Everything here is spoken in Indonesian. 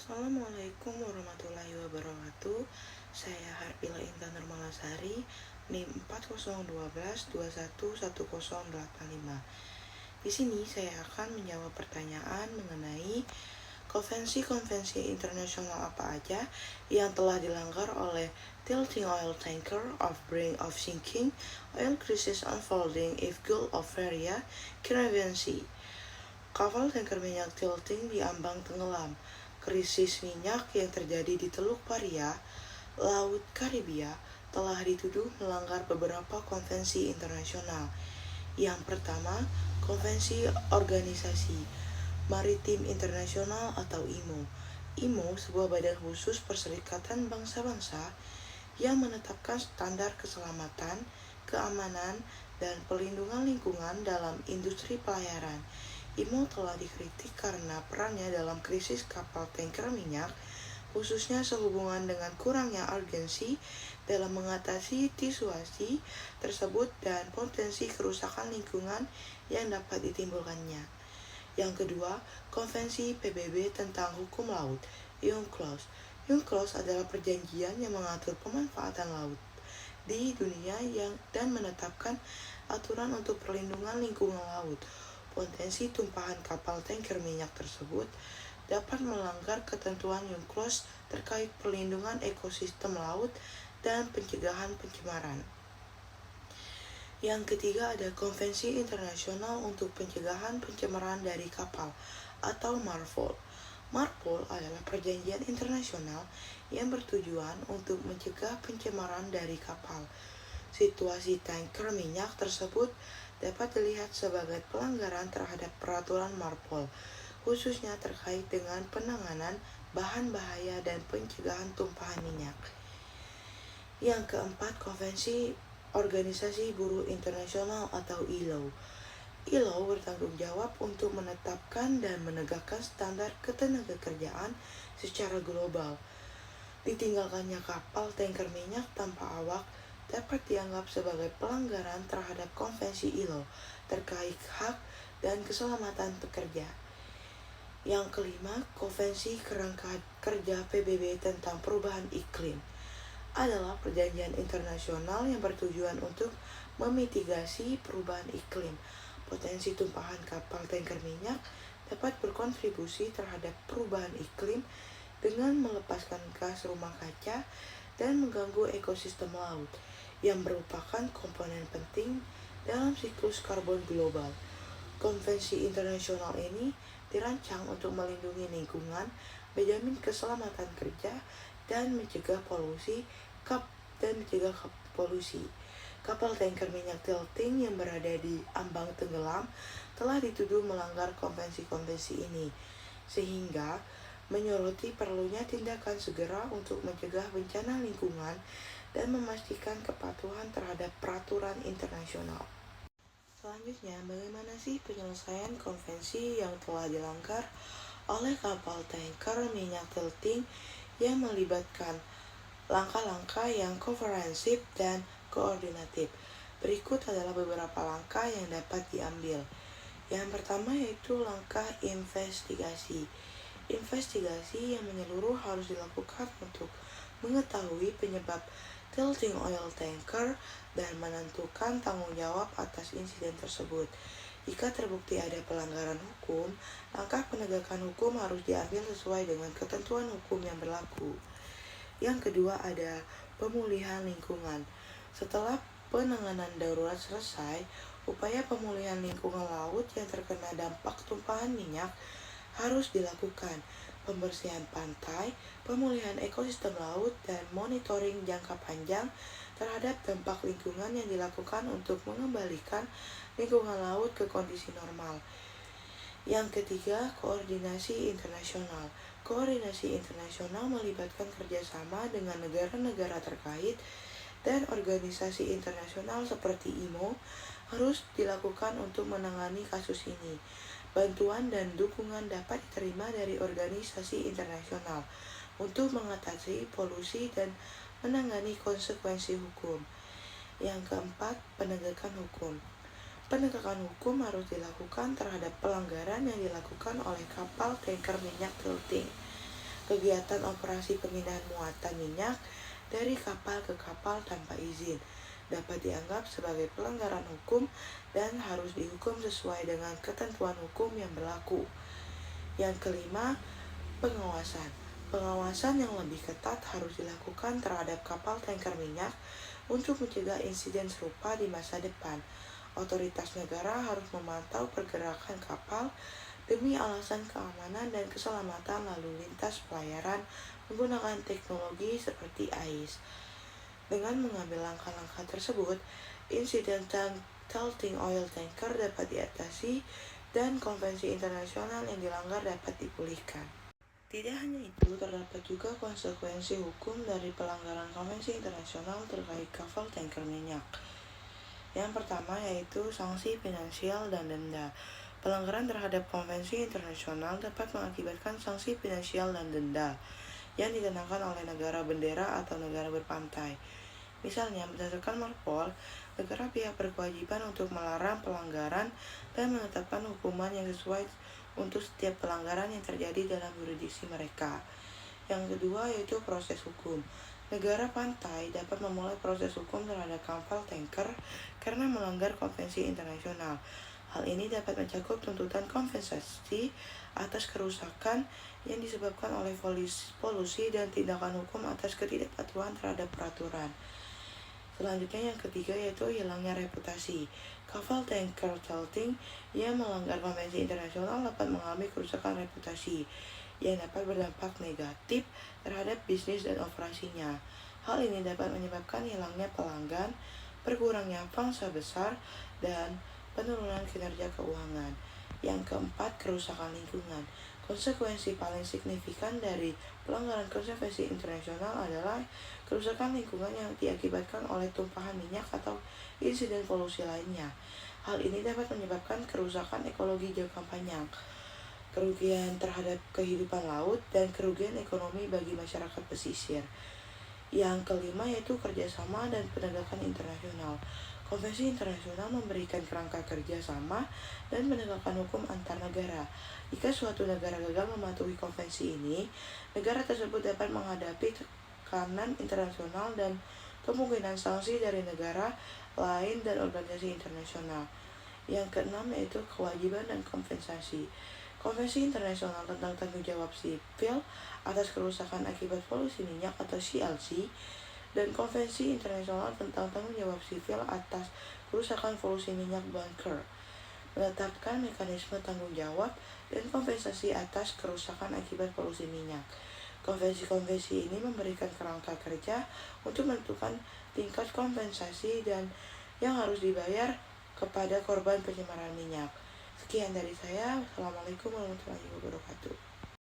Assalamualaikum warahmatullahi wabarakatuh. Saya Harpila Intan Nurmalasari, NIM 4012211085. Di sini saya akan menjawab pertanyaan mengenai konvensi-konvensi internasional apa aja yang telah dilanggar oleh tilting oil tanker of brink of sinking, oil crisis unfolding if Gulf of Varia, Caribbean Sea. Kapal tanker minyak tilting di ambang tenggelam. Krisis minyak yang terjadi di Teluk Paria, Laut Karibia, telah dituduh melanggar beberapa konvensi internasional. Yang pertama, Konvensi Organisasi Maritim Internasional atau IMO. IMO sebuah badan khusus Perserikatan Bangsa-Bangsa yang menetapkan standar keselamatan, keamanan, dan pelindungan lingkungan dalam industri pelayaran. IMO telah dikritik karena perannya dalam krisis kapal tanker minyak, khususnya sehubungan dengan kurangnya urgensi dalam mengatasi situasi tersebut dan potensi kerusakan lingkungan yang dapat ditimbulkannya. Yang kedua, Konvensi PBB tentang Hukum Laut, UNCLOS. UNCLOS adalah perjanjian yang mengatur pemanfaatan laut di dunia dan menetapkan aturan untuk perlindungan lingkungan laut. Potensi tumpahan kapal tanker minyak tersebut dapat melanggar ketentuan UNCLOS terkait perlindungan ekosistem laut dan pencegahan pencemaran. Yang ketiga ada Konvensi Internasional untuk Pencegahan Pencemaran dari Kapal atau MARPOL. MARPOL adalah perjanjian internasional yang bertujuan untuk mencegah pencemaran dari kapal. Situasi tanker minyak tersebut dapat dilihat sebagai pelanggaran terhadap peraturan MARPOL, khususnya terkait dengan penanganan bahan bahaya dan pencegahan tumpahan minyak. Yang keempat, Konvensi Organisasi Buruh Internasional atau ILO. ILO bertanggung jawab untuk menetapkan dan menegakkan standar ketenagakerjaan secara global. Ditinggalkannya kapal tanker minyak tanpa awak dapat dianggap sebagai pelanggaran terhadap konvensi ILO terkait hak dan keselamatan pekerja. Yang kelima, Konvensi Kerangka Kerja PBB tentang Perubahan Iklim adalah perjanjian internasional yang bertujuan untuk memitigasi perubahan iklim. Potensi tumpahan kapal tanker minyak dapat berkontribusi terhadap perubahan iklim dengan melepaskan gas rumah kaca dan mengganggu ekosistem laut yang merupakan komponen penting dalam siklus karbon global. Konvensi internasional ini dirancang untuk melindungi lingkungan, menjamin keselamatan kerja, dan mencegah polusi. Kapal tanker minyak tilting yang berada di ambang tenggelam telah dituduh melanggar konvensi-konvensi ini, sehingga menyoroti perlunya tindakan segera untuk mencegah bencana lingkungan dan memastikan kepatuhan terhadap peraturan internasional. Selanjutnya, bagaimana sih penyelesaian konvensi yang telah dilanggar oleh kapal tanker minyak tilting yang melibatkan langkah-langkah yang komprehensif dan koordinatif? Berikut adalah beberapa langkah yang dapat diambil. Yang pertama yaitu langkah investigasi. Investigasi yang menyeluruh harus dilakukan untuk mengetahui penyebab tilting oil tanker dan menentukan tanggung jawab atas insiden tersebut. Jika terbukti ada pelanggaran hukum, langkah penegakan hukum harus diambil sesuai dengan ketentuan hukum yang berlaku. Yang kedua ada pemulihan lingkungan. Setelah penanganan darurat selesai, upaya pemulihan lingkungan laut yang terkena dampak tumpahan minyak harus dilakukan. Pembersihan pantai, pemulihan ekosistem laut, dan monitoring jangka panjang terhadap dampak lingkungan yang dilakukan untuk mengembalikan lingkungan laut ke kondisi normal. Yang ketiga, koordinasi internasional. Koordinasi internasional melibatkan kerjasama dengan negara-negara terkait dan organisasi internasional seperti IMO harus dilakukan untuk menangani kasus ini. Bantuan dan dukungan dapat diterima dari organisasi internasional untuk mengatasi polusi dan menangani konsekuensi hukum. Yang keempat, penegakan hukum. Penegakan hukum harus dilakukan terhadap pelanggaran yang dilakukan oleh kapal tanker minyak tilting. kegiatan operasi pemindahan muatan minyak dari kapal ke kapal tanpa izin dapat dianggap sebagai pelanggaran hukum dan harus dihukum sesuai dengan ketentuan hukum yang berlaku. Yang kelima, pengawasan. Pengawasan yang lebih ketat harus dilakukan terhadap kapal tanker minyak untuk mencegah insiden serupa di masa depan. Otoritas negara harus memantau pergerakan kapal demi alasan keamanan dan keselamatan lalu lintas pelayaran menggunakan teknologi seperti AIS. Dengan mengambil langkah-langkah tersebut, insiden tilting oil tanker dapat diatasi dan konvensi internasional yang dilanggar dapat dipulihkan. Tidak hanya itu, terdapat juga konsekuensi hukum dari pelanggaran konvensi internasional terkait kapal tanker minyak. Yang pertama yaitu sanksi finansial dan denda. Pelanggaran terhadap konvensi internasional dapat mengakibatkan sanksi finansial dan denda yang dikenakan oleh negara bendera atau negara berpantai. Misalnya, berdasarkan Marpol, negara pihak berkewajiban untuk melarang pelanggaran dan menetapkan hukuman yang sesuai untuk setiap pelanggaran yang terjadi dalam yurisdiksi mereka. Yang kedua yaitu proses hukum. Negara pantai dapat memulai proses hukum terhadap kapal tanker karena melanggar konvensi internasional. Hal ini dapat mencakup tuntutan kompensasi atas kerusakan yang disebabkan oleh polusi dan tindakan hukum atas ketidakpatuhan terhadap peraturan. Selanjutnya yang ketiga yaitu hilangnya reputasi. Kapal tanker tilting yang melanggar konvensi internasional dapat mengalami kerusakan reputasi yang dapat berdampak negatif terhadap bisnis dan operasinya. Hal ini dapat menyebabkan hilangnya pelanggan, berkurangnya pangsa besar, dan penurunan kinerja keuangan. Yang keempat, kerusakan lingkungan. Konsekuensi paling signifikan dari pelanggaran konvensi internasional adalah kerusakan lingkungan yang diakibatkan oleh tumpahan minyak atau insiden polusi lainnya. Hal ini dapat menyebabkan kerusakan ekologi jangka panjang, kerugian terhadap kehidupan laut, dan kerugian ekonomi bagi masyarakat pesisir. Yang kelima yaitu kerjasama dan penegakan internasional. Konvensi internasional memberikan kerangka kerjasama dan penegakan hukum antar negara. Jika suatu negara gagal mematuhi konvensi ini, negara tersebut dapat menghadapi tekanan internasional dan kemungkinan sanksi dari negara lain dan organisasi internasional. Yang keenam yaitu kewajiban dan kompensasi. Konvensi Internasional tentang Tanggung Jawab Sipil atas Kerusakan Akibat Polusi Minyak atau CLC dan Konvensi Internasional tentang Tanggung Jawab Sipil atas Kerusakan Polusi Minyak bunker menetapkan mekanisme tanggung jawab dan kompensasi atas kerusakan akibat polusi minyak. Konvensi-konvensi ini memberikan kerangka kerja untuk menentukan tingkat kompensasi dan yang harus dibayar kepada korban pencemaran minyak. Sekian dari saya. Wassalamualaikum warahmatullahi wabarakatuh.